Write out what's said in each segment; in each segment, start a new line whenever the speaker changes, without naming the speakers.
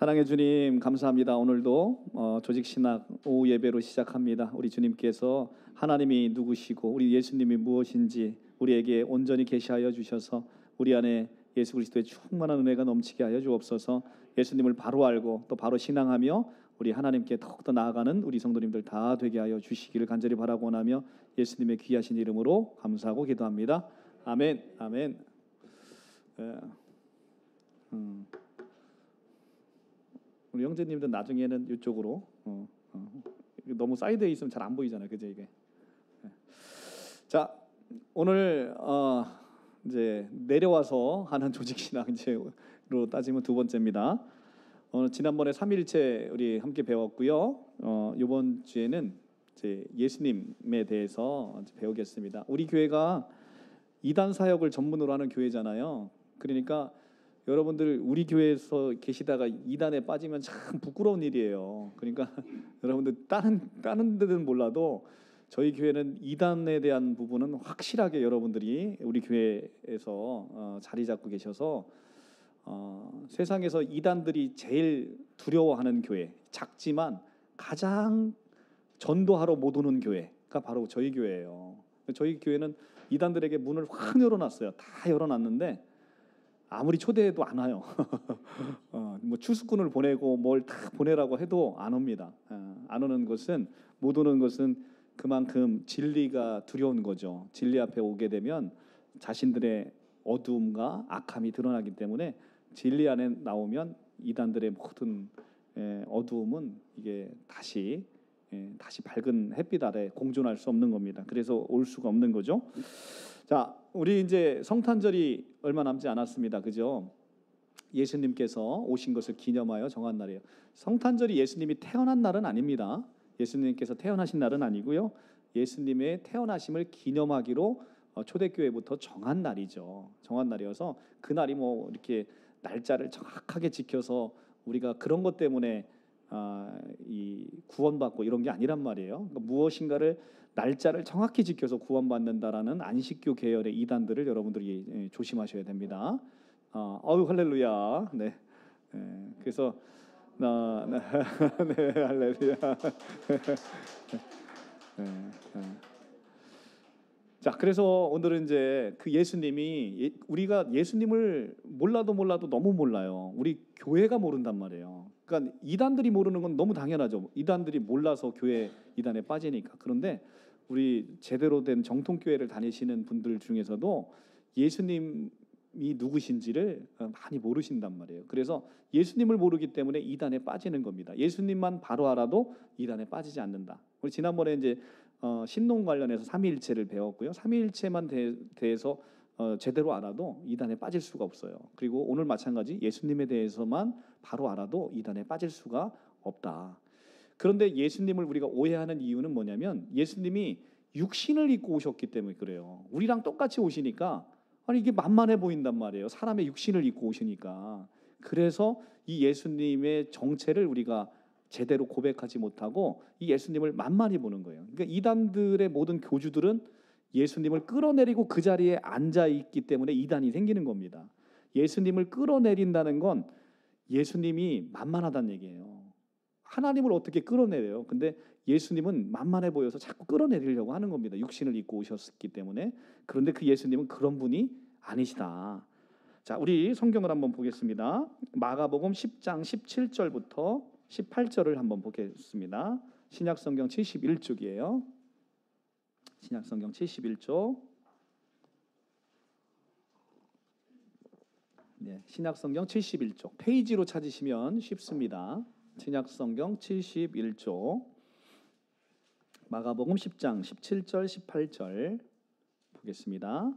사랑의 주님 감사합니다. 오늘도 조직신학 오후 예배로 시작합니다. 우리 주님께서 하나님이 누구시고 우리 예수님이 무엇인지 우리에게 온전히 계시하여 주셔서 우리 안에 예수 그리스도의 충만한 은혜가 넘치게 하여 주옵소서. 예수님을 바로 알고 또 바로 신앙하며 우리 하나님께 더욱더 나아가는 우리 성도님들 다 되게 하여 주시기를 간절히 바라고 원하며 예수님의 귀하신 이름으로 감사하고 기도합니다. 아멘. 아멘. 우리 형제님들 나중에는 이쪽으로 너무 사이드에 있으면 잘 안 보이잖아요, 그죠 이게. 자, 오늘 이제 내려와서 하는 조직신앙제로 따지면 두 번째입니다. 지난번에 삼위일체 우리 함께 배웠고요. 이번 주에는 이제 예수님에 대해서 배우겠습니다. 우리 교회가 이단 사역을 전문으로 하는 교회잖아요. 그러니까 여러분들 우리 교회에서 계시다가 이단에 빠지면 참 부끄러운 일이에요. 그러니까 여러분들 다른 데는 몰라도 저희 교회는 이단에 대한 부분은 확실하게 여러분들이 우리 교회에서 자리 잡고 계셔서 세상에서 이단들이 제일 두려워하는 교회, 작지만 가장 전도하러 못 오는 교회가 바로 저희 교회예요. 저희 교회는 이단들에게 문을 확 열어놨어요. 다 열어놨는데 아무리 초대해도 안 와요. 뭐 추수꾼을 보내고 뭘 다 보내라고 해도 안 옵니다. 안 오는 것은, 못 오는 것은 그만큼 진리가 두려운 거죠. 진리 앞에 오게 되면 자신들의 어두움과 악함이 드러나기 때문에 진리 안에 나오면 이단들의 모든 어두움은 이게 다시 밝은 햇빛 아래 공존할 수 없는 겁니다. 그래서 올 수가 없는 거죠. 자, 우리 이제 성탄절이 얼마 남지 않았습니다. 그죠? 예수님께서 오신 것을 기념하여 정한 날이에요. 성탄절이 예수님이 태어난 날은 아닙니다. 예수님께서 태어나신 날은 아니고요. 예수님의 태어나심을 기념하기로 초대교회부터 정한 날이죠. 정한 날이어서 그날이 뭐 이렇게 날짜를 정확하게 지켜서 우리가 그런 것 때문에 이 구원받고 이런 게 아니란 말이에요. 그러니까 무엇인가를 날짜를 정확히 지켜서 구원받는다라는 안식교 계열의 이단들을 여러분들이 조심하셔야 됩니다. 할렐루야. 네. 그래서 네, 할렐루야. 자, 그래서 오늘은 이제 그 예수님이, 우리가 예수님을 몰라도 너무 몰라요. 우리 교회가 모른단 말이에요. 그러니까 이단들이 모르는 건 너무 당연하죠. 이단들이 몰라서 교회 이단에 빠지니까. 그런데 우리 제대로 된 정통교회를 다니시는 분들 중에서도 예수님이 누구신지를 많이 모르신단 말이에요. 그래서 예수님을 모르기 때문에 이단에 빠지는 겁니다. 예수님만 바로 알아도 이단에 빠지지 않는다. 우리 지난번에 이제 신론 관련해서 삼위일체를 배웠고요. 삼위일체만 대해서 제대로 알아도 이단에 빠질 수가 없어요. 그리고 오늘 마찬가지 예수님에 대해서만 바로 알아도 이단에 빠질 수가 없다. 그런데 예수님을 우리가 오해하는 이유는 뭐냐면 예수님이 육신을 입고 오셨기 때문에 그래요. 우리랑 똑같이 오시니까 이게 만만해 보인단 말이에요. 사람의 육신을 입고 오시니까. 그래서 이 예수님의 정체를 우리가 제대로 고백하지 못하고 이 예수님을 만만히 보는 거예요. 그러니까 이단들의 모든 교주들은 예수님을 끌어내리고 그 자리에 앉아 있기 때문에 이단이 생기는 겁니다. 예수님을 끌어내린다는 건 예수님이 만만하다는 얘기예요. 하나님을 어떻게 끌어내려요? 근데 예수님은 만만해 보여서 자꾸 끌어내리려고 하는 겁니다. 육신을 입고 오셨기 때문에. 그런데 그 예수님은 그런 분이 아니시다. 자, 우리 성경을 한번 보겠습니다. 마가복음 10장 17절부터 18절을 한번 보겠습니다. 신약성경 71쪽이에요. 신약성경 71쪽. 네, 신약성경 71쪽. 페이지로 찾으시면 쉽습니다. 신약성경 71쪽. 마가복음 10장 17절 18절 보겠습니다.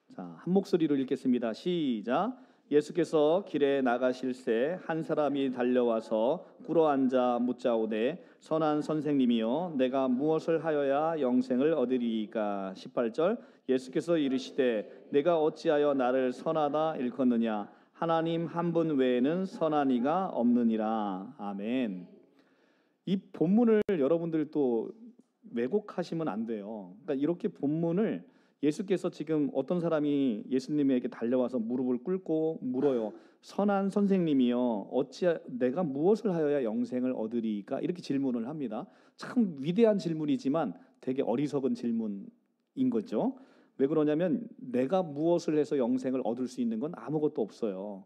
자, 한 목소리로 읽겠습니다. 시작. 예수께서 길에 나가실새 한 사람이 달려와서 꿇어앉아 묻자오되 선한 선생님이여 내가 무엇을 하여야 영생을 얻으리이까. 18절. 예수께서 이르시되 내가 어찌하여 나를 선하다 일컫느냐. 하나님 한 분 외에는 선한 이가 없느니라. 아멘. 이 본문을 여러분들 또 왜곡하시면 안 돼요. 그러니까 이렇게 본문을 예수께서 지금 어떤 사람이 예수님에게 달려와서 무릎을 꿇고 물어요. 선한 선생님이여 어찌 내가 무엇을 하여야 영생을 얻으리까? 이렇게 질문을 합니다. 참 위대한 질문이지만 되게 어리석은 질문인 거죠. 왜 그러냐면 내가 무엇을 해서 영생을 얻을 수 있는 건 아무것도 없어요.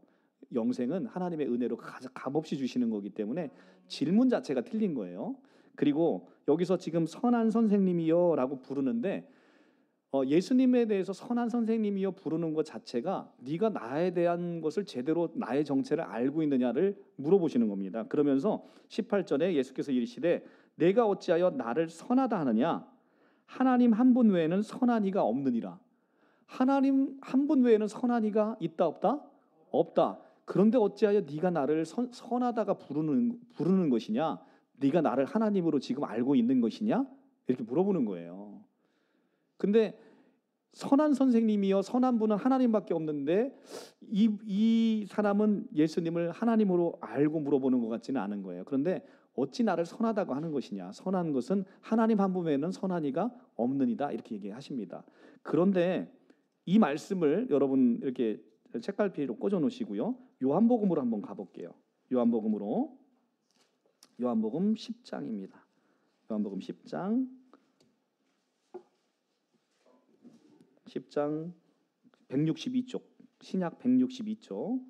영생은 하나님의 은혜로 값없이 주시는 거기 때문에 질문 자체가 틀린 거예요. 그리고 여기서 지금 선한 선생님이여라고 부르는데 예수님에 대해서 선한 선생님이여 부르는 것 자체가 네가 나에 대한 것을 제대로 나의 정체를 알고 있느냐를 물어보시는 겁니다. 그러면서 18절에 예수께서 이르시되 내가 어찌하여 나를 선하다 하느냐? 하나님 한 분 외에는 선한 이가 없느니라. 하나님 한 분 외에는 선한 이가 있다 없다? 없다. 그런데 어찌하여 네가 나를 선하다가 부르는 것이냐? 네가 나를 하나님으로 지금 알고 있는 것이냐? 이렇게 물어보는 거예요. 근데 선한 선생님이여 선한 분은 하나님밖에 없는데 이 사람은 예수님을 하나님으로 알고 물어보는 것 같지는 않은 거예요. 그런데 어찌 나를 선하다고 하는 것이냐? 선한 것은 하나님 한 분 외에는 선한 이가 없느니라 이렇게 얘기하십니다. 그런데 이 말씀을 여러분 이렇게 책갈피로 꽂아 놓으시고요. 요한복음으로 한번 가볼게요. 요한복음 10장입니다. 요한복음 10장 162쪽 신약 162쪽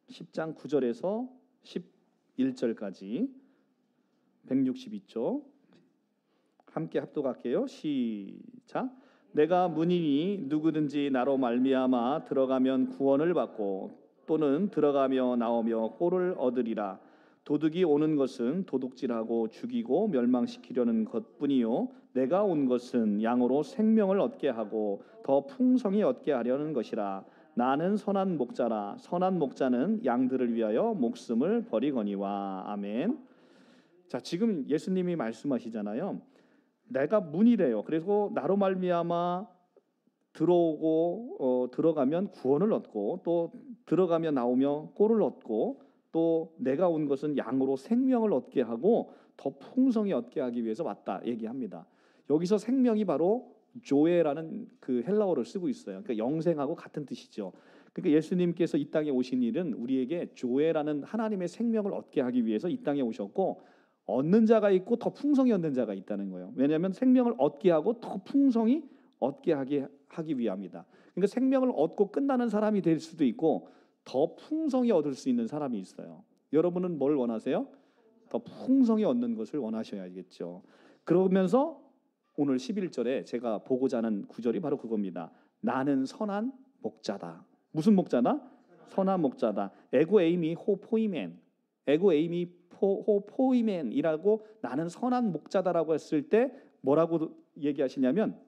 10장 9절에서 11절까지 162쪽 함께 합독할게요. 시작. 내가 문이니 누구든지 나로 말미암아 들어가면 구원을 받고 또는 들어가며 나오며 꼴을 얻으리라. 도둑이 오는 것은 도둑질하고 죽이고 멸망시키려는 것뿐이요 내가 온 것은 양으로 생명을 얻게 하고 더 풍성히 얻게 하려는 것이라. 나는 선한 목자라. 선한 목자는 양들을 위하여 목숨을 버리거니와. 아멘. 자, 지금 예수님이 말씀하시잖아요. 내가 문이래요. 그래서 나로 말미암아 들어가면 구원을 얻고 또 들어가며 나오며 꼴을 얻고 또 내가 온 것은 양으로 생명을 얻게 하고 더 풍성히 얻게 하기 위해서 왔다 얘기합니다. 여기서 생명이 바로 조에라는 그 헬라어를 쓰고 있어요. 그러니까 영생하고 같은 뜻이죠. 그러니까 예수님께서 이 땅에 오신 일은 우리에게 조에라는 하나님의 생명을 얻게 하기 위해서 이 땅에 오셨고 얻는 자가 있고 더 풍성히 얻는 자가 있다는 거예요. 왜냐하면 생명을 얻게 하고 더 풍성히 얻게 하기 위함이다. 그러니까 생명을 얻고 끝나는 사람이 될 수도 있고 더 풍성히 얻을 수 있는 사람이 있어요. 여러분은 뭘 원하세요? 더 풍성히 얻는 것을 원하셔야겠죠. 그러면서 오늘 11절에 제가 보고자 하는 구절이 바로 그겁니다. 나는 선한 목자다. 무슨 목자다? 선한 목자다. 에고 에이미 호 포이멘. 에고 에이미 호 포이멘이라고 나는 선한 목자다라고 했을 때 뭐라고 얘기하시냐면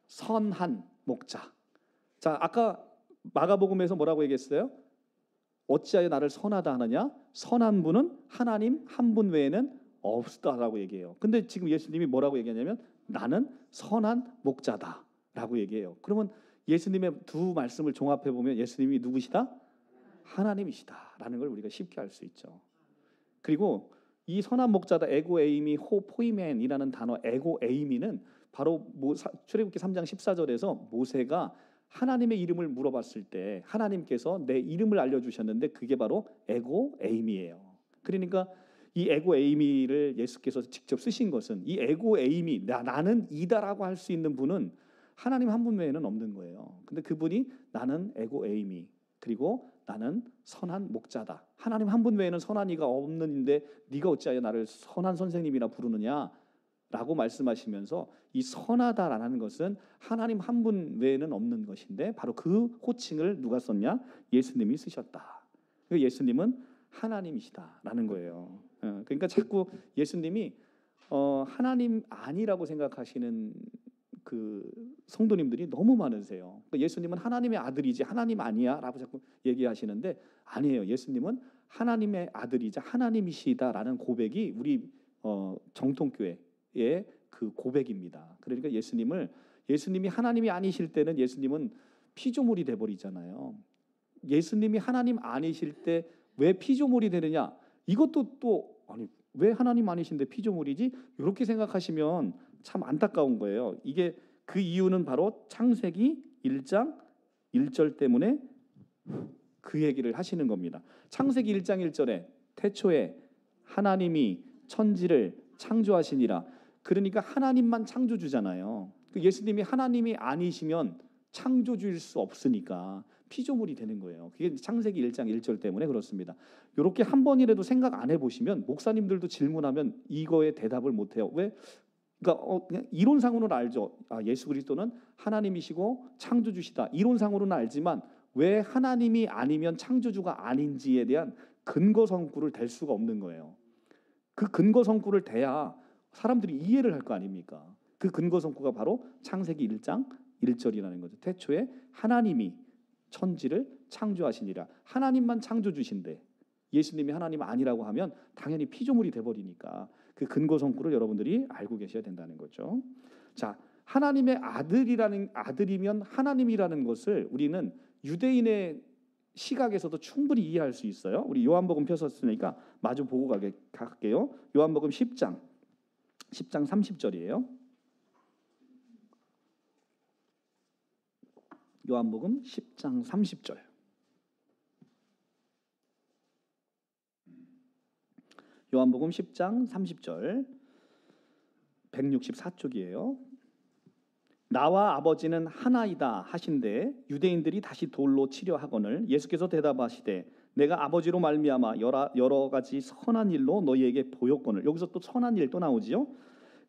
선한 목자. 자, 아까 마가복음에서 뭐라고 얘기했어요? 어찌하여 나를 선하다 하느냐? 선한 분은 하나님 한 분 외에는 없다라고 얘기해요. 근데 지금 예수님이 뭐라고 얘기하냐면 나는 선한 목자다라고 얘기해요. 그러면 예수님의 두 말씀을 종합해 보면 예수님이 누구시다? 하나님이시다라는 걸 우리가 쉽게 알 수 있죠. 그리고 이 선한 목자다 에고 에이미 호 포이멘이라는 단어 에고 에이미는 바로 출애굽기 3장 14절에서 모세가 하나님의 이름을 물어봤을 때 하나님께서 내 이름을 알려주셨는데 그게 바로 에고 에이미예요. 그러니까 이 에고 에이미를 예수께서 직접 쓰신 것은 이 에고 에이미 나는 이다라고 할 수 있는 분은 하나님 한 분 외에는 없는 거예요. 근데 그분이 나는 에고 에이미 그리고 나는 선한 목자다. 하나님 한 분 외에는 선한 이가 없는데 네가 어찌하여 나를 선한 선생님이라 부르느냐 라고 말씀하시면서 이 선하다라는 것은 하나님 한 분 외에는 없는 것인데 바로 그 호칭을 누가 썼냐? 예수님이 쓰셨다. 예수님은 하나님이시다라는 거예요. 그러니까 자꾸 예수님이 하나님 아니라고 생각하시는 그 성도님들이 너무 많으세요. 예수님은 하나님의 아들이지 하나님 아니야라고 자꾸 얘기하시는데 아니에요. 예수님은 하나님의 아들이자 하나님이시다라는 고백이 우리 정통교회의 그 고백입니다. 그러니까 예수님이 하나님이 아니실 때는 예수님은 피조물이 돼 버리잖아요. 예수님이 하나님 아니실 때 왜 피조물이 되느냐? 이것도 또 아니 왜 하나님 아니신데 피조물이지? 이렇게 생각하시면 참 안타까운 거예요. 이게 그 이유는 바로 창세기 1장 1절 때문에 그 얘기를 하시는 겁니다. 창세기 1장 1절에 태초에 하나님이 천지를 창조하시니라. 그러니까 하나님만 창조주잖아요. 예수님이 하나님이 아니시면 창조주일 수 없으니까 피조물이 되는 거예요. 그게 창세기 1장 1절 때문에 그렇습니다. 이렇게 한 번이라도 생각 안 해보시면 목사님들도 질문하면 이거에 대답을 못해요. 왜? 그러니까 그냥 이론상으로는 알죠. 예수 그리스도는 하나님이시고 창조주시다. 이론상으로는 알지만 왜 하나님이 아니면 창조주가 아닌지에 대한 근거 성구를 댈 수가 없는 거예요. 그 근거 성구를 대야 사람들이 이해를 할 거 아닙니까? 그 근거 성구가 바로 창세기 1장 1절이라는 거죠. 태초에 하나님이 천지를 창조하시니라. 하나님만 창조주신데 예수님이 하나님 아니라고 하면 당연히 피조물이 돼버리니까 그 근거 성구를 여러분들이 알고 계셔야 된다는 거죠. 자, 하나님의 아들이면 하나님이라는 것을 우리는 유대인의 시각에서도 충분히 이해할 수 있어요. 우리 요한복음 펴셨으니까 마주 보고 갈게요. 요한복음 10장 30절이에요. 요한복음 10장 30절. 요한복음 10장 30절 164쪽이에요. 나와 아버지는 하나이다 하신대 유대인들이 다시 돌로 치려 하거늘 예수께서 대답하시되 내가 아버지로 말미암아 여러 가지 선한 일로 너희에게 보였거늘. 여기서 또 선한 일 또 나오지요.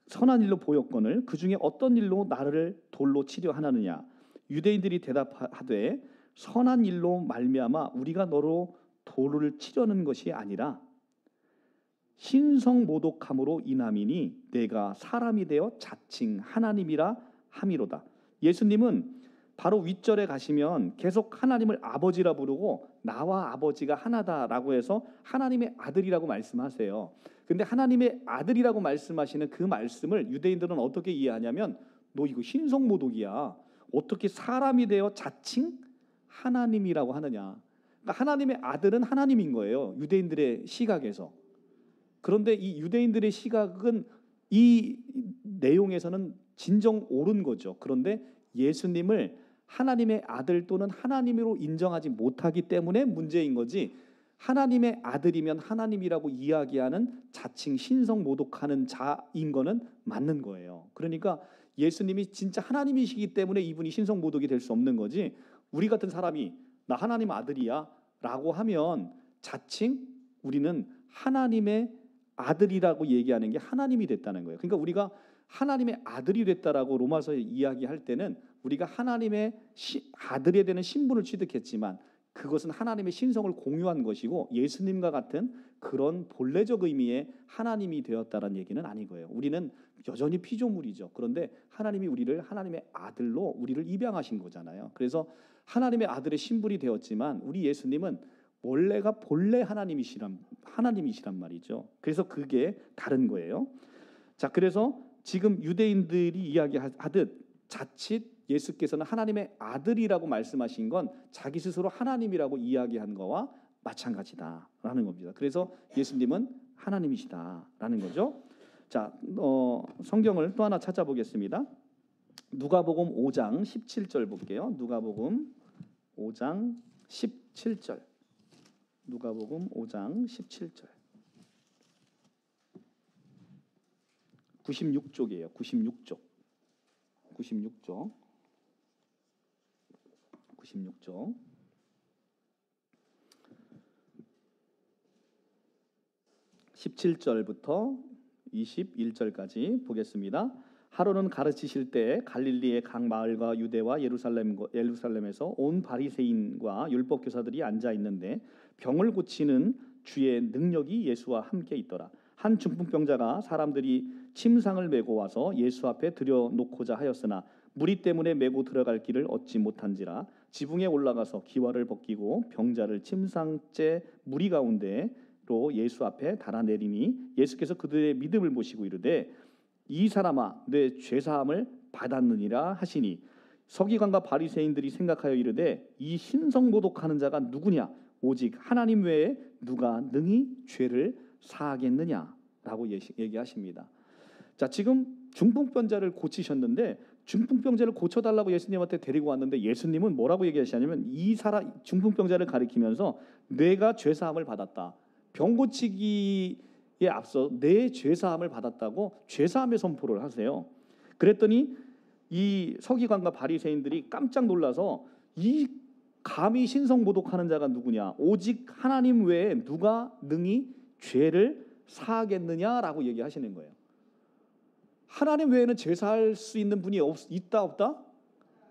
선한 일로 보였거늘 그 중에 어떤 일로 나를 돌로 치려 하느냐. 유대인들이 대답하되 선한 일로 말미암아 우리가 너로 돌을 치려는 것이 아니라 신성모독함으로 인함이니 내가 사람이 되어 자칭 하나님이라 함이로다. 예수님은 바로 윗절에 가시면 계속 하나님을 아버지라 부르고 나와 아버지가 하나다라고 해서 하나님의 아들이라고 말씀하세요. 근데 하나님의 아들이라고 말씀하시는 그 말씀을 유대인들은 어떻게 이해하냐면 너 이거 신성모독이야. 어떻게 사람이 되어 자칭 하나님이라고 하느냐. 그러니까 하나님의 아들은 하나님인 거예요. 유대인들의 시각에서. 그런데 이 유대인들의 시각은 이 내용에서는 진정 옳은 거죠. 그런데 예수님을 하나님의 아들 또는 하나님으로 인정하지 못하기 때문에 문제인 거지, 하나님의 아들이면 하나님이라고 이야기하는 자칭 신성모독하는 자인 거는 맞는 거예요. 그러니까 예수님이 진짜 하나님이시기 때문에 이분이 신성모독이 될 수 없는 거지, 우리 같은 사람이 나 하나님 아들이야 라고 하면 자칭 우리는 하나님의 아들이라고 얘기하는 게 하나님이 됐다는 거예요. 그러니까 우리가 하나님의 아들이 됐다라고 로마서에 이야기할 때는 우리가 하나님의 아들에 대한 신분을 취득했지만 그것은 하나님의 신성을 공유한 것이고 예수님과 같은 그런 본래적 의미의 하나님이 되었다는 얘기는 아닌 거예요. 우리는 여전히 피조물이죠. 그런데 하나님이 우리를 하나님의 아들로 우리를 입양하신 거잖아요. 그래서 하나님의 아들의 신분이 되었지만 우리 예수님은 원래가 본래 하나님이시란 말이죠. 그래서 그게 다른 거예요. 자, 그래서 지금 유대인들이 이야기하듯 자칫 예수께서는 하나님의 아들이라고 말씀하신 건 자기 스스로 하나님이라고 이야기한 거와 마찬가지다라는 겁니다. 그래서 예수님은 하나님이시다라는 거죠. 자, 성경을 또 하나 찾아보겠습니다. 누가복음 5장 17절 볼게요. 누가복음 5장 17절. 누가복음 5장 17절. 96쪽이에요. 96쪽. 17절부터 21절까지 보겠습니다. 하루는 가르치실 때 갈릴리의 각 마을과 유대와 예루살렘에서 온 바리새인과 율법 교사들이 앉아 있는데 병을 고치는 주의 능력이 예수와 함께 있더라. 한 중풍병자가 사람들이 침상을 메고 와서 예수 앞에 들여놓고자 하였으나 무리 때문에 메고 들어갈 길을 얻지 못한지라 지붕에 올라가서 기와를 벗기고 병자를 침상째 무리 가운데로 예수 앞에 달아내리니 예수께서 그들의 믿음을 보시고 이르되 이 사람아 내 죄사함을 받았느니라 하시니 서기관과 바리새인들이 생각하여 이르되 이 신성모독하는 자가 누구냐 오직 하나님 외에 누가 능히 죄를 사하겠느냐라고 얘기하십니다. 자, 지금 중풍병자를 고치셨는데 중풍병자를 고쳐달라고 예수님한테 데리고 왔는데 예수님은 뭐라고 얘기하시냐면 이 사람 중풍병자를 가리키면서 내가 죄사함을 받았다. 병 고치기에 앞서 내 죄사함을 받았다고 죄사함의 선포를 하세요. 그랬더니 이 서기관과 바리새인들이 깜짝 놀라서 이 감히 신성모독하는 자가 누구냐? 오직 하나님 외에 누가 능히 죄를 사하겠느냐라고 얘기하시는 거예요. 하나님 외에는 죄사할 수 있는 분이 있다 없다?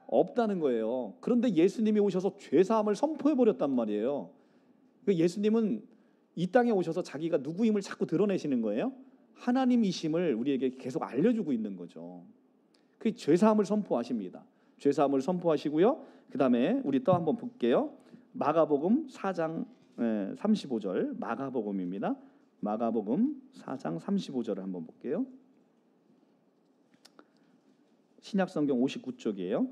없다는 거예요. 그런데 예수님이 오셔서 죄사함을 선포해 버렸단 말이에요. 예수님은 이 땅에 오셔서 자기가 누구임을 자꾸 드러내시는 거예요. 하나님이심을 우리에게 계속 알려주고 있는 거죠. 그 죄사함을 선포하십니다. 죄사함을 선포하시고요. 그 다음에 우리 또 한번 볼게요. 마가복음 4장 35절 마가복음입니다. 마가복음 4장 35절을 한번 볼게요. 신약성경 59쪽이에요.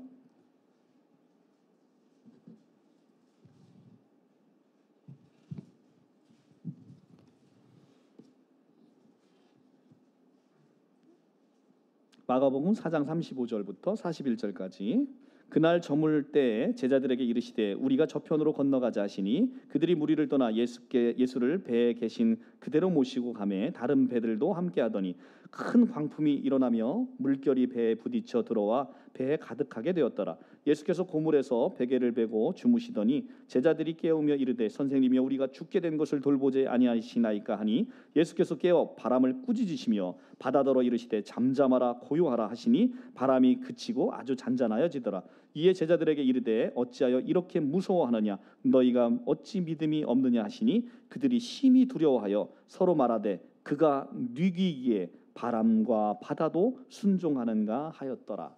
마가복음 4장 35절부터 41절까지 그날 저물 때에 제자들에게 이르시되 우리가 저편으로 건너가자 하시니 그들이 무리를 떠나 예수를 배에 계신 그대로 모시고 가매 다른 배들도 함께하더니 큰 광풍이 일어나며 물결이 배에 부딪혀 들어와 배에 가득하게 되었더라. 예수께서 고물에서 베개를 베고 주무시더니 제자들이 깨우며 이르되 선생님이여 우리가 죽게 된 것을 돌보지 아니하시나이까 하니 예수께서 깨어 바람을 꾸짖으시며 바다더러 이르시되 잠잠하라 고요하라 하시니 바람이 그치고 아주 잔잔하여지더라. 이에 제자들에게 이르되 어찌하여 이렇게 무서워하느냐 너희가 어찌 믿음이 없느냐 하시니 그들이 심히 두려워하여 서로 말하되 그가 뉘기기에 바람과 바다도 순종하는가 하였더라.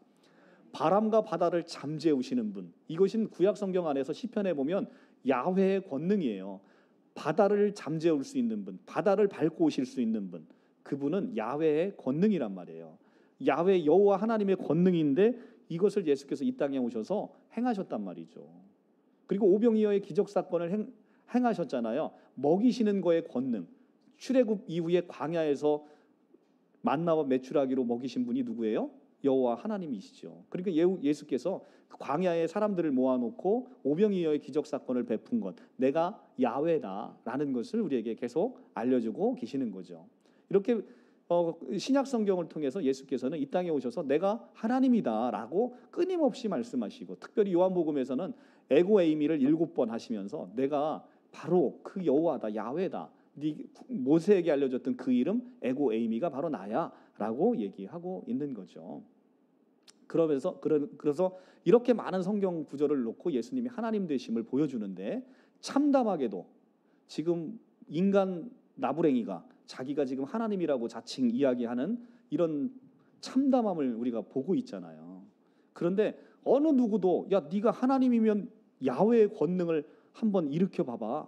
바람과 바다를 잠재우시는 분, 이것은 구약 성경 안에서 시편에 보면 야훼의 권능이에요. 바다를 잠재울 수 있는 분, 바다를 밟고 오실 수 있는 분, 그분은 야훼의 권능이란 말이에요. 야훼 여호와 하나님의 권능인데 이것을 예수께서 이 땅에 오셔서 행하셨단 말이죠. 그리고 오병이어의 기적 사건을 행하셨잖아요. 먹이시는 거의 권능. 출애굽 이후에 광야에서 만나와 메추라기로 먹이신 분이 누구예요? 여호와 하나님이시죠. 그러니까 예수께서 광야에 사람들을 모아놓고 오병이어의 기적 사건을 베푼 것, 내가 야훼다라는 것을 우리에게 계속 알려주고 계시는 거죠. 이렇게 신약 성경을 통해서 예수께서는 이 땅에 오셔서 내가 하나님이다라고 끊임없이 말씀하시고, 특별히 요한복음에서는 에고에이미를 7번 하시면서 내가 바로 그 여호와다, 야훼다, 모세에게 알려줬던 그 이름 에고에이미가 바로 나야라고 얘기하고 있는 거죠. 그래서 이렇게 많은 성경 구절을 놓고 예수님이 하나님 되심을 보여주는데, 참담하게도 지금 인간 나부랭이가 자기가 지금 하나님이라고 자칭 이야기하는 이런 참담함을 우리가 보고 있잖아요. 그런데 어느 누구도 야 네가 하나님이면 야훼의 권능을 한번 일으켜 봐봐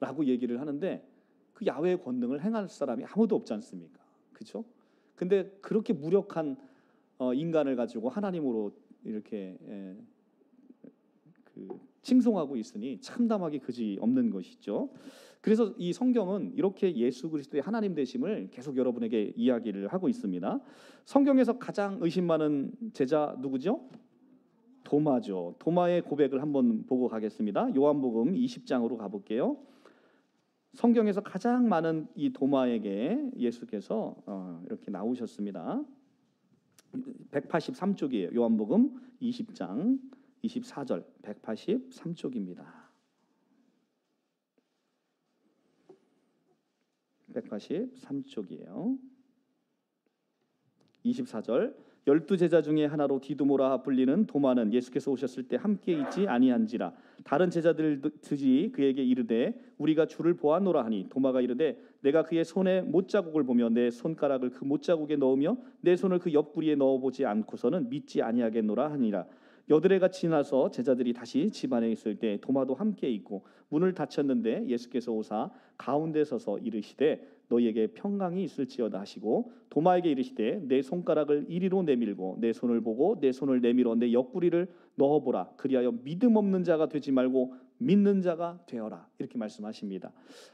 라고 얘기를 하는데 그 야훼의 권능을 행할 사람이 아무도 없지 않습니까? 그렇죠? 근데 그렇게 무력한 인간을 가지고 하나님으로 이렇게 칭송하고 있으니 참담하기 그지 없는 것이죠. 그래서 이 성경은 이렇게 예수 그리스도의 하나님 되심을 계속 여러분에게 이야기를 하고 있습니다. 성경에서 가장 의심 많은 제자 누구죠? 도마죠. 도마의 고백을 한번 보고 가겠습니다. 요한복음 20장으로 가볼게요. 성경에서 가장 많은 이 도마에게 예수께서 이렇게 나오셨습니다. 183쪽이에요. 요한복음 20장 24절 183쪽입니다. 183쪽이에요. 24절 12제자 중에 하나로 디두모라 불리는 도마는 예수께서 오셨을 때 함께 있지 아니한지라 다른 제자들이 그에게 이르되 우리가 주를 보았노라 하니 도마가 이르되 내가 그의 손에 못자국을 보며 내 손가락을 그 못자국에 넣으며 내 손을 그 옆구리에 넣어보지 않고서는 믿지 아니하겠노라 하니라. 여드레가 지나서 제자들이 다시 집 안에 있을 때 도마도 함께 있고 문을 닫혔는데 예수께서 오사 가운데 서서 이르시되 너희에게 평강이 있을지어다 하시고 도마에게 이르시되 내 손가락을 이리로 내밀고 내 손을 보고 내 손을 내밀어 내 옆구리를 넣어보라. 그리하여 믿음 없는 자가 되지 말고 믿는 자가 되어라. 이렇게 말씀하십니다.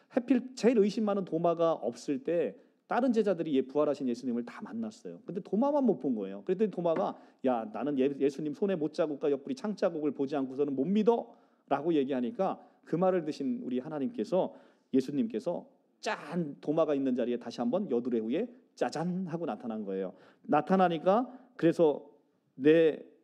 하필 제일 의심 많은 도마가 없을 때 다른 제자들이 부활하신 예수님을 다 만났어요. 근데 도마만 못 본 거예요. 그랬더니 도마가 야 나는 예수님 손에 못자국과 옆구리 창자국을 보지 않고서는 못 믿어 라고 얘기하니까 그 말을 드신 우리 하나님께서 예수님께서 짠 도마가 있는 자리에 다시 한번 여드레 후에 짜잔 하고 나타난 거예요. 나타나니까 그래서 내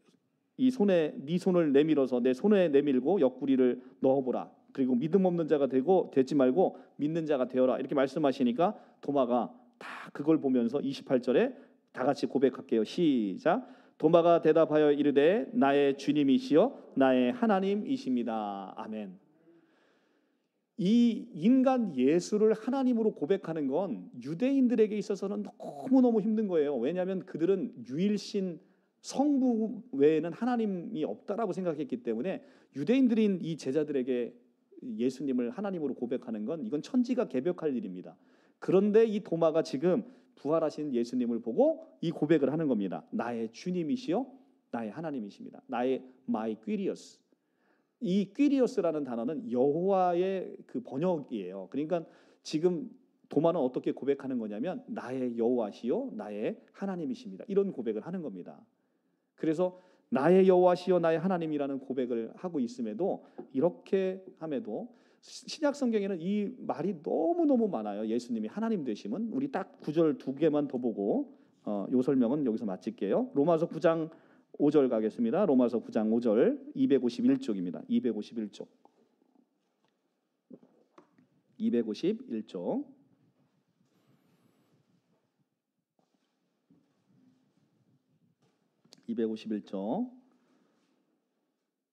이 손에 네 손을 내밀어서 내 손에 내밀고 옆구리를 넣어보라. 그리고 믿음 없는 자가 되지 말고 믿는 자가 되어라. 이렇게 말씀하시니까 도마가 다 그걸 보면서 28절에 다 같이 고백할게요. 시작. 도마가 대답하여 이르되 나의 주님이시여 나의 하나님이십니다. 아멘. 이 인간 예수를 하나님으로 고백하는 건 유대인들에게 있어서는 너무너무 힘든 거예요. 왜냐하면 그들은 유일신 성부 외에는 하나님이 없다라고 생각했기 때문에 유대인들인 이 제자들에게 예수님을 하나님으로 고백하는 건 이건 천지가 개벽할 일입니다. 그런데 이 도마가 지금 부활하신 예수님을 보고 이 고백을 하는 겁니다. 나의 주님이시여 나의 하나님이십니다. 나의 마이 퀴리어스. 이 퀴리어스라는 단어는 여호와의 그 번역이에요. 그러니까 지금 도마는 어떻게 고백하는 거냐면 나의 여호와시요 나의 하나님이십니다. 이런 고백을 하는 겁니다. 그래서 나의 여호와시요 나의 하나님이라는 고백을 하고 있음에도 이렇게 함에도 신약 성경에는 이 말이 너무너무 많아요. 예수님이 하나님 되심은. 우리 딱 9절 2개만 더 보고 요 설명은 여기서 마칠게요. 로마서 9장 5절 가겠습니다. 로마서 9장 5절 251쪽입니다. 251쪽. 251쪽.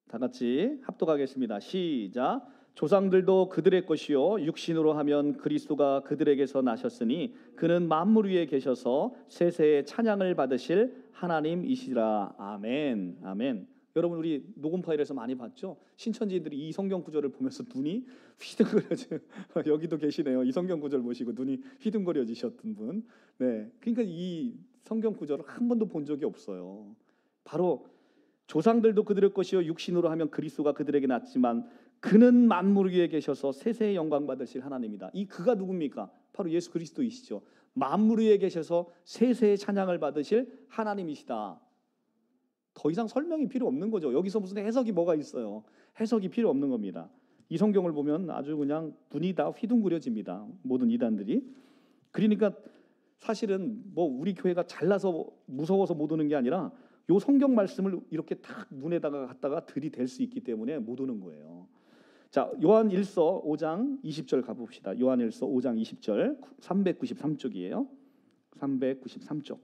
다 같이 합독하겠습니다. 시작. 조상들도 그들의 것이요 육신으로 하면 그리스도가 그들에게서 나셨으니 그는 만물 위에 계셔서 세세의 찬양을 받으실 하나님이시라. 아멘. 아멘. 여러분 우리 녹음 파일에서 많이 봤죠? 신천지들이 이 성경 구절을 보면서 눈이 휘둥그려져. 여기도 계시네요. 이 성경 구절 보시고 눈이 휘둥그려지셨던 분. 네, 그러니까 이 성경 구절을 한 번도 본 적이 없어요. 바로 조상들도 그들의 것이요 육신으로 하면 그리스도가 그들에게 났지만 그는 만물 위에 계셔서 세세의 영광 받으실 하나님이다. 이 그가 누굽니까? 바로 예수 그리스도이시죠. 만물 위에 계셔서 세세의 찬양을 받으실 하나님이시다. 더 이상 설명이 필요 없는 거죠. 여기서 무슨 해석이 뭐가 있어요? 해석이 필요 없는 겁니다. 이 성경을 보면 아주 그냥 눈이 다 휘둥그려집니다. 모든 이단들이. 그러니까 사실은 뭐 우리 교회가 잘나서 무서워서 못 오는 게 아니라 요 성경 말씀을 이렇게 딱 눈에다가 갖다가 들이댈 수 있기 때문에 못 오는 거예요. 자, 요한일서 5장 20절 가봅시다. 요한일서 5장 20절 393쪽이에요. 393쪽.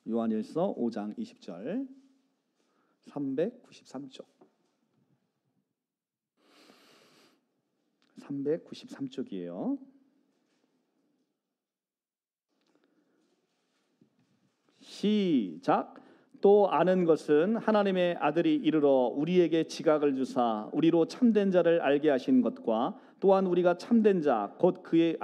요한일서 5장 20절 393쪽. 393쪽이에요. 시작. 또 아는 것은 하나님의 아들이 이르러 우리에게 지각을 주사 우리로 참된 자를 알게 하신 것과 또한 우리가 참된 자 곧 그의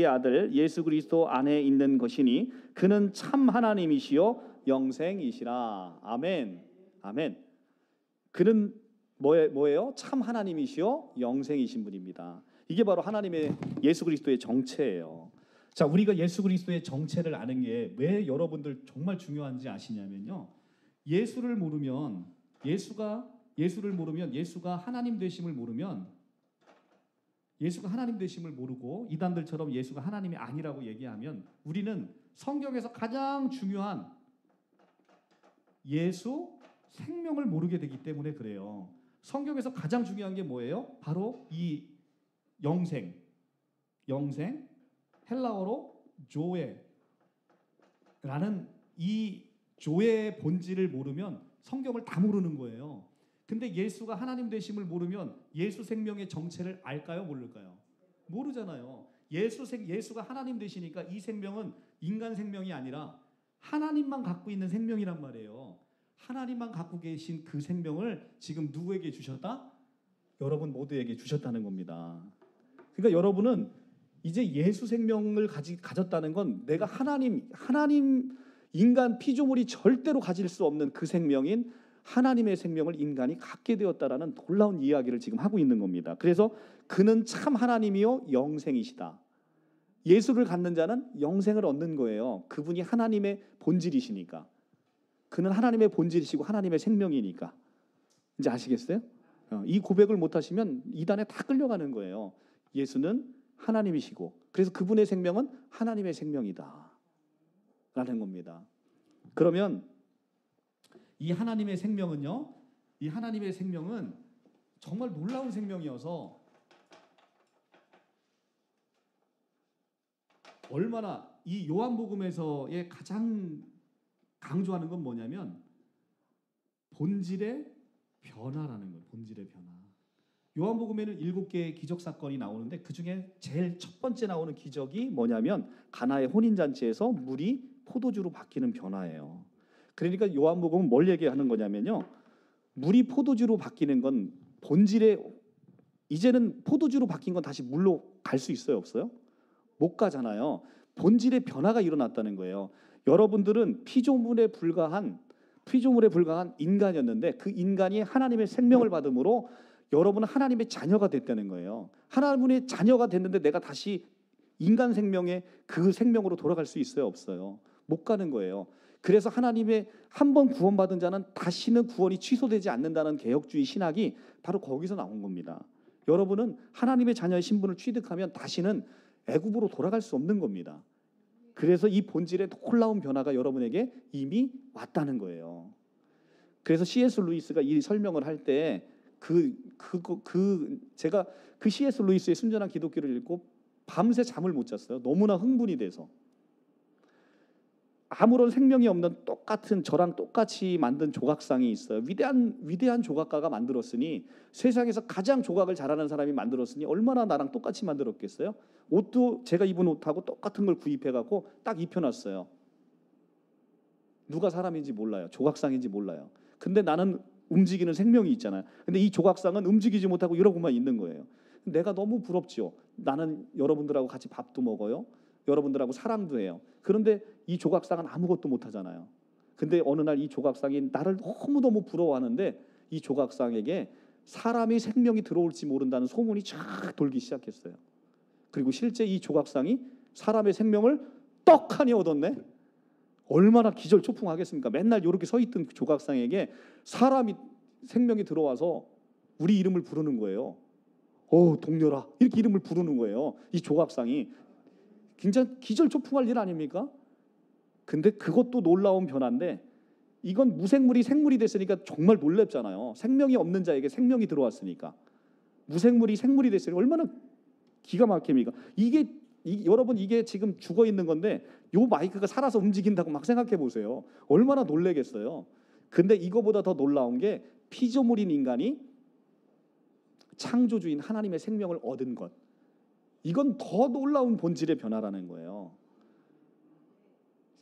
아들 예수 그리스도 안에 있는 것이니 그는 참 하나님이시요 영생이시라. 아멘. 아멘. 그는 뭐예요? 참 하나님이시요 영생이신 분입니다. 이게 바로 하나님의 예수 그리스도의 정체예요. 자, 우리가 예수 그리스도의 정체를 아는 게 왜 여러분들 정말 중요한지 아시냐면요. 예수를 모르면 예수가 하나님 되심을 모르면 예수가 하나님 되심을 모르고 이단들처럼 예수가 하나님이 아니라고 얘기하면 우리는 성경에서 가장 중요한 예수 생명을 모르게 되기 때문에 그래요. 성경에서 가장 중요한 게 뭐예요? 바로 이 영생. 헬라어로 조에라는 이 조의 본질을 모르면 성경을 다 모르는 거예요. 근데 예수가 하나님 되심을 모르면 예수 생명의 정체를 알까요? 모를까요? 모르잖아요. 예수가 하나님 되시니까 이 생명은 인간 생명이 아니라 하나님만 갖고 있는 생명이란 말이에요. 하나님만 갖고 계신 그 생명을 지금 누구에게 주셨다? 여러분 모두에게 주셨다는 겁니다. 그러니까 여러분은 이제 예수 생명을 가졌다는 건 내가 하나님 인간 피조물이 절대로 가질 수 없는 그 생명인 하나님의 생명을 인간이 갖게 되었다라는 놀라운 이야기를 지금 하고 있는 겁니다. 그래서 그는 참 하나님이요 영생이시다. 예수를 갖는 자는 영생을 얻는 거예요. 그분이 하나님의 본질이시니까. 그는 하나님의 본질이시고 하나님의 생명이니까. 이제 아시겠어요? 이 고백을 못하시면 이단에 다 끌려가는 거예요. 예수는 하나님이시고 그래서 그분의 생명은 하나님의 생명이다 라는 겁니다. 그러면 이 하나님의 생명은요, 이 하나님의 생명은 정말 놀라운 생명이어서 얼마나 이 요한복음에서의 가장 강조하는 건 뭐냐면 본질의 변화라는 거예요. 본질의 변화. 요한복음에는 7개의 기적 사건이 나오는데 그중에 제일 첫 번째 나오는 기적이 뭐냐면 가나의 혼인잔치에서 물이 포도주로 바뀌는 변화예요. 그러니까 요한복음은 뭘 얘기하는 거냐면요, 물이 포도주로 바뀌는 건 본질의, 이제는 포도주로 바뀐 건 다시 물로 갈 수 있어요, 없어요? 못 가잖아요. 본질의 변화가 일어났다는 거예요. 여러분들은 피조물에 불과한 인간이었는데 그 인간이 하나님의 생명을 받음으로 여러분은 하나님의 자녀가 됐다는 거예요. 하나님의 자녀가 됐는데 내가 다시 인간 생명의 그 생명으로 돌아갈 수 있어요, 없어요? 못 가는 거예요. 그래서 하나님의 한 번 구원받은 자는 다시는 구원이 취소되지 않는다는 개혁주의 신학이 바로 거기서 나온 겁니다. 여러분은 하나님의 자녀의 신분을 취득하면 다시는 애굽으로 돌아갈 수 없는 겁니다. 그래서 이 본질의 놀라운 변화가 여러분에게 이미 왔다는 거예요. 그래서 C.S. 루이스가 이 설명을 할 때 제가 그 C.S. 루이스의 순전한 기독교를 읽고 밤새 잠을 못 잤어요. 너무나 흥분이 돼서. 아무런 생명이 없는 똑같은 저랑 똑같이 만든 조각상이 있어요. 위대한 조각가가 만들었으니, 세상에서 가장 조각을 잘하는 사람이 만들었으니 얼마나 나랑 똑같이 만들었겠어요? 옷도 제가 입은 옷하고 똑같은 걸 구입해갖고 딱 입혀놨어요. 누가 사람인지 몰라요. 조각상인지 몰라요. 근데 나는 움직이는 생명이 있잖아요. 근데 이 조각상은 움직이지 못하고 이러고만 있는 거예요. 내가 너무 부럽죠. 나는 여러분들하고 같이 밥도 먹어요. 여러분들하고 사랑도 해요. 그런데 이 조각상은 아무것도 못하잖아요. 근데 어느 날 이 조각상이 나를 너무너무 부러워하는데 이 조각상에게 사람의 생명이 들어올지 모른다는 소문이 쫙 돌기 시작했어요. 그리고 실제 이 조각상이 사람의 생명을 떡하니 얻었네. 얼마나 기절초풍하겠습니까? 맨날 이렇게 서 있던 그 조각상에게 사람이 생명이 들어와서 우리 이름을 부르는 거예요. 동료라, 이렇게 이름을 부르는 거예요. 이 조각상이 굉장히 기절초풍할 일 아닙니까? 근데 그것도 놀라운 변화인데, 이건 무생물이 생물이 됐으니까 정말 놀랍잖아요. 생명이 없는 자에게 생명이 들어왔으니까. 무생물이 생물이 됐으니 얼마나 기가 막힙니까? 여러분, 이게 지금 죽어 있는 건데 요 마이크가 살아서 움직인다고 막 생각해 보세요. 얼마나 놀라겠어요. 근데 이거보다 더 놀라운 게 피조물인 인간이 창조주인 하나님의 생명을 얻은 것. 이건 더 놀라운 본질의 변화라는 거예요.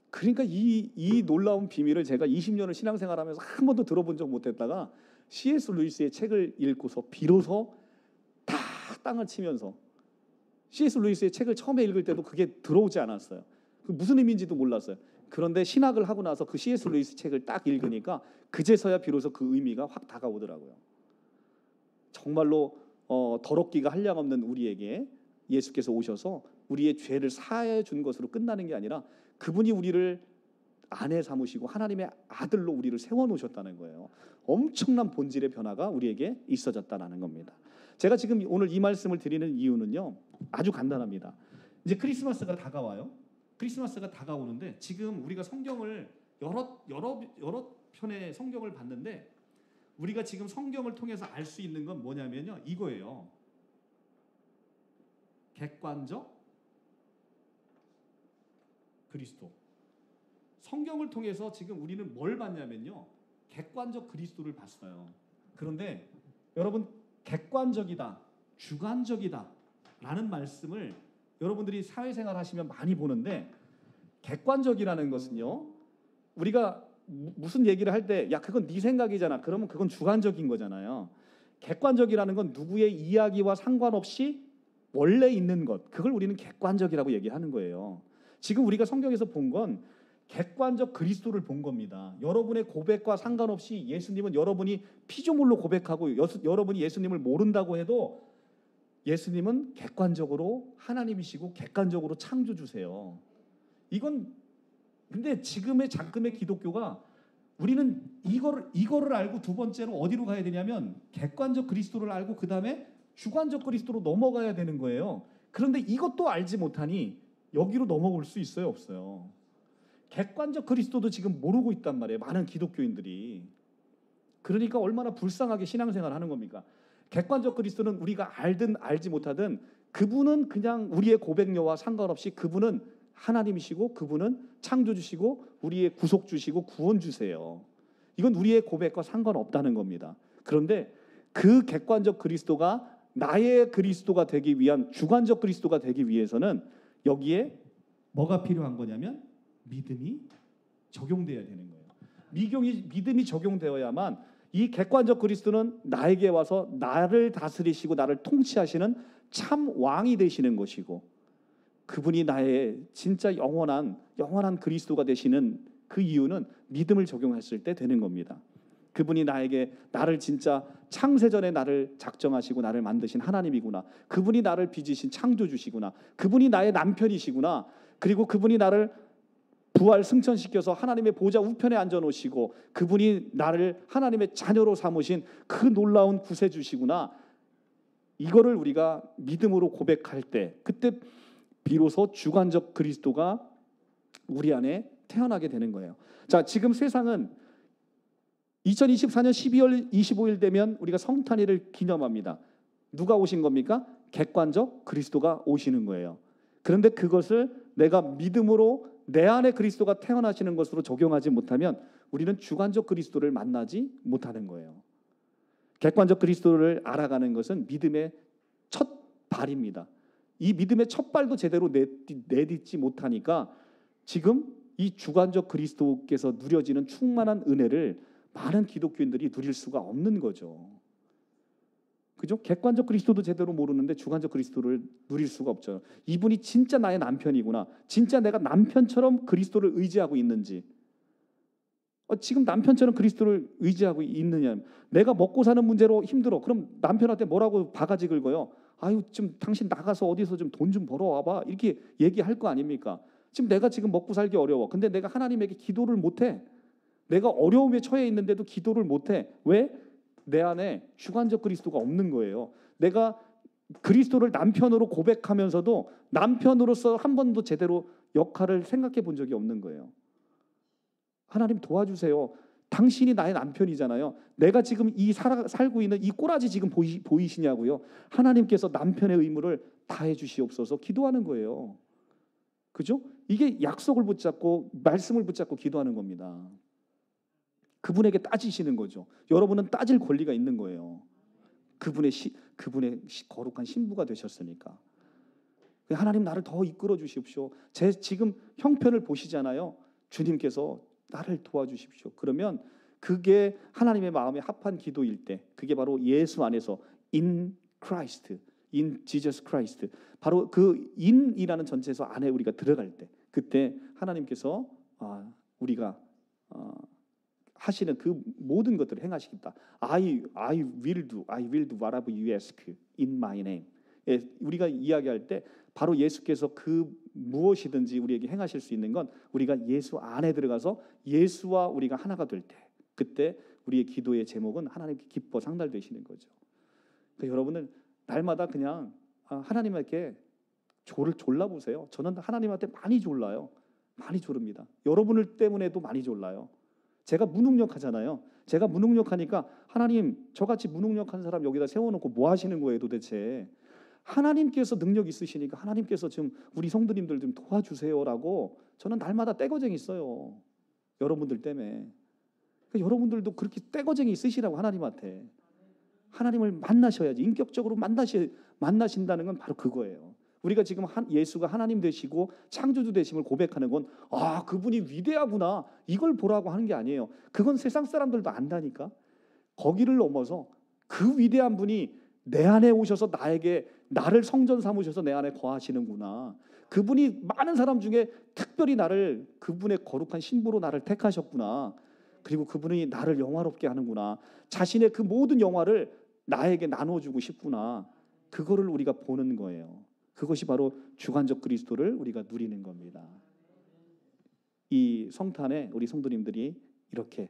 그러니까 이 놀라운 비밀을 제가 20년을 신앙생활하면서 한 번도 들어본 적 못했다가 C.S. 루이스의 책을 읽고서 비로소 다 땅을 치면서, C.S. 루이스의 책을 처음에 읽을 때도 그게 들어오지 않았어요. 그 무슨 의미인지도 몰랐어요. 그런데 신학을 하고 나서 그 C.S. 루이스 책을 딱 읽으니까 그제서야 비로소 그 의미가 확 다가오더라고요. 정말로 더럽기가 한량없는 우리에게 예수께서 오셔서 우리의 죄를 사해 준 것으로 끝나는 게 아니라 그분이 우리를 아내 삼으시고 하나님의 아들로 우리를 세워놓으셨다는 거예요. 엄청난 본질의 변화가 우리에게 있어졌다는 겁니다. 제가 지금 오늘 이 말씀을 드리는 이유는요, 아주 간단합니다. 이제 크리스마스가 다가와요. 크리스마스가 다가오는데 지금 우리가 성경을 여러 편의 성경을 봤는데 우리가 지금 성경을 통해서 알 수 있는 건 뭐냐면요, 이거예요. 객관적 그리스도. 성경을 통해서 지금 우리는 뭘 봤냐면요, 객관적 그리스도를 봤어요. 그런데 여러분, 객관적이다, 주관적이다 라는 말씀을 여러분들이 사회생활 하시면 많이 보는데, 객관적이라는 것은요, 우리가 무슨 얘기를 할 때 야 그건 네 생각이잖아, 그러면 그건 주관적인 거잖아요. 객관적이라는 건 누구의 이야기와 상관없이 원래 있는 것, 그걸 우리는 객관적이라고 얘기하는 거예요. 지금 우리가 성경에서 본 건 객관적 그리스도를 본 겁니다. 여러분의 고백과 상관없이 예수님은, 여러분이 피조물로 고백하고 여러분이 예수님을 모른다고 해도 예수님은 객관적으로 하나님이시고 객관적으로 창조주세요. 이건 근데 지금의 잠금의 기독교가 우리는 이거를 알고 두 번째로 어디로 가야 되냐면 객관적 그리스도를 알고 그 다음에 주관적 그리스도로 넘어가야 되는 거예요. 그런데 이것도 알지 못하니 여기로 넘어올 수 있어요, 없어요? 객관적 그리스도도 지금 모르고 있단 말이에요, 많은 기독교인들이. 그러니까 얼마나 불쌍하게 신앙생활을 하는 겁니까? 객관적 그리스도는 우리가 알든 알지 못하든 그분은 그냥 우리의 고백료와 상관없이 그분은 하나님이시고 그분은 창조주시고 우리의 구속주시고 구원주세요. 이건 우리의 고백과 상관없다는 겁니다. 그런데 그 객관적 그리스도가 나의 그리스도가 되기 위한 주관적 그리스도가 되기 위해서는 여기에 뭐가 필요한 거냐면 믿음이 적용돼야 되는 거예요. 믿음이 적용되어야만 이 객관적 그리스도는 나에게 와서 나를 다스리시고 나를 통치하시는 참 왕이 되시는 것이고 그분이 나의 진짜 영원한 그리스도가 되시는 그 이유는 믿음을 적용했을 때 되는 겁니다. 그분이 나를 진짜 창세전에 나를 작정하시고 나를 만드신 하나님이구나. 그분이 나를 빚으신 창조주시구나. 그분이 나의 남편이시구나. 그리고 그분이 나를 부활 승천시켜서 하나님의 보좌 우편에 앉아놓으시고 그분이 나를 하나님의 자녀로 삼으신 그 놀라운 구세주시구나. 이거를 우리가 믿음으로 고백할 때 그때 비로소 주관적 그리스도가 우리 안에 태어나게 되는 거예요. 자, 지금 세상은 2024년 12월 25일 되면 우리가 성탄일을 기념합니다. 누가 오신 겁니까? 객관적 그리스도가 오시는 거예요. 그런데 그것을 내가 믿음으로 내 안에 그리스도가 태어나시는 것으로 적용하지 못하면 우리는 주관적 그리스도를 만나지 못하는 거예요. 객관적 그리스도를 알아가는 것은 믿음의 첫 발입니다. 이 믿음의 첫 발도 제대로 내딛지 못하니까 지금 이 주관적 그리스도께서 누려지는 충만한 은혜를 많은 기독교인들이 누릴 수가 없는 거죠. 그죠? 객관적 그리스도도 제대로 모르는데 주관적 그리스도를 누릴 수가 없죠. 이분이 진짜 나의 남편이구나. 진짜 내가 남편처럼 그리스도를 의지하고 있는지. 지금 남편처럼 그리스도를 의지하고 있느냐. 내가 먹고 사는 문제로 힘들어. 그럼 남편한테 뭐라고 바가지 긁어요? 아유, 좀 당신 나가서 어디서 좀 돈 좀 벌어와봐. 이렇게 얘기할 거 아닙니까? 지금 내가 지금 먹고 살기 어려워. 근데 내가 하나님에게 기도를 못해. 내가 어려움에 처해 있는데도 기도를 못해. 왜? 내 안에 주관적 그리스도가 없는 거예요. 내가 그리스도를 남편으로 고백하면서도 남편으로서 한 번도 제대로 역할을 생각해 본 적이 없는 거예요. 하나님 도와주세요. 당신이 나의 남편이잖아요. 내가 지금 살고 있는 이 꼬라지 지금 보이시냐고요. 하나님께서 남편의 의무를 다해 주시옵소서 기도하는 거예요. 그죠? 이게 약속을 붙잡고 말씀을 붙잡고 기도하는 겁니다. 그분에게 따지시는 거죠. 여러분은 따질 권리가 있는 거예요. 그분의 거룩한 신부가 되셨으니까. 하나님 나를 더 이끌어 주십시오. 제 지금 형편을 보시잖아요. 주님께서 나를 도와주십시오. 그러면 그게 하나님의 마음에 합한 기도일 때 그게 바로 예수 안에서 in Christ, in Jesus Christ 바로 그 in이라는 전체에서 안에 우리가 들어갈 때 그때 하나님께서 우리가 하시는 그 모든 것들을 행하시겠다. I will do whatever you ask in my name. 우리가 이야기할 때 바로 예수께서 그 무엇이든지 우리에게 행하실 수 있는 건 우리가 예수 안에 들어가서 예수와 우리가 하나가 될 때 그때 우리의 기도의 제목은 하나님께 기뻐 상달되시는 거죠. 그러니까 여러분은 날마다 그냥 하나님께 졸라보세요. 저는 하나님한테 많이 졸라요. 많이 졸릅니다. 여러분을 때문에도 많이 졸라요. 제가 무능력하잖아요. 제가 무능력하니까 하나님 저같이 무능력한 사람 여기다 세워놓고 뭐 하시는 거예요 도대체. 하나님께서 능력 있으시니까 하나님께서 좀 우리 성도님들 좀 도와주세요라고 저는 날마다 떼거쟁이 써요. 여러분들 때문에. 그러니까 여러분들도 그렇게 떼거쟁이 쓰시라고 하나님한테. 하나님을 만나셔야지. 인격적으로 만나신다는 건 바로 그거예요. 우리가 지금 예수가 하나님 되시고 창조주 되심을 고백하는 건 그분이 위대하구나 이걸 보라고 하는 게 아니에요. 그건 세상 사람들도 안다니까. 거기를 넘어서 그 위대한 분이 내 안에 오셔서 나를 성전 삼으셔서 내 안에 거하시는구나. 그분이 많은 사람 중에 특별히 그분의 거룩한 신부로 나를 택하셨구나. 그리고 그분이 나를 영화롭게 하는구나. 자신의 그 모든 영화를 나에게 나눠주고 싶구나. 그거를 우리가 보는 거예요. 그것이 바로 주관적 그리스도를 우리가 누리는 겁니다. 이 성탄에 우리 성도님들이 이렇게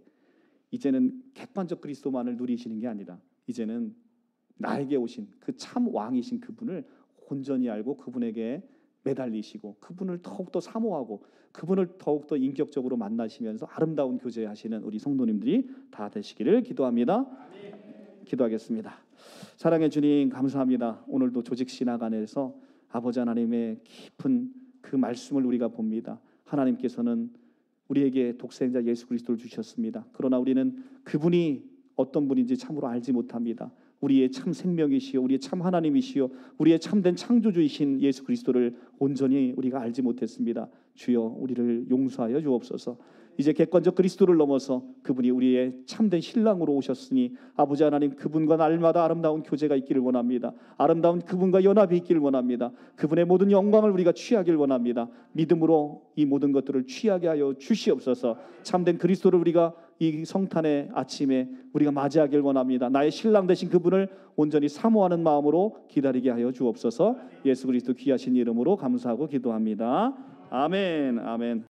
이제는 객관적 그리스도만을 누리시는 게 아니라 이제는 나에게 오신 그 참 왕이신 그분을 온전히 알고 그분에게 매달리시고 그분을 더욱더 사모하고 그분을 더욱더 인격적으로 만나시면서 아름다운 교제하시는 우리 성도님들이 다 되시기를 기도합니다. 기도하겠습니다. 사랑의 주님, 감사합니다. 오늘도 조직신학 안에서 아버지 하나님의 깊은 그 말씀을 우리가 봅니다. 하나님께서는 우리에게 독생자 예수 그리스도를 주셨습니다. 그러나 우리는 그분이 어떤 분인지 참으로 알지 못합니다. 우리의 참 생명이시요 우리의 참 하나님이시요 우리의 참된 창조주이신 예수 그리스도를 온전히 우리가 알지 못했습니다. 주여 우리를 용서하여 주옵소서. 이제 객관적 그리스도를 넘어서 그분이 우리의 참된 신랑으로 오셨으니 아버지 하나님 그분과 날마다 아름다운 교제가 있기를 원합니다. 아름다운 그분과 연합이 있기를 원합니다. 그분의 모든 영광을 우리가 취하길 원합니다. 믿음으로 이 모든 것들을 취하게 하여 주시옵소서. 참된 그리스도를 우리가 이 성탄의 아침에 우리가 맞이하길 원합니다. 나의 신랑 되신 그분을 온전히 사모하는 마음으로 기다리게 하여 주옵소서. 예수 그리스도 귀하신 이름으로 감사하고 기도합니다. 아멘. 아멘.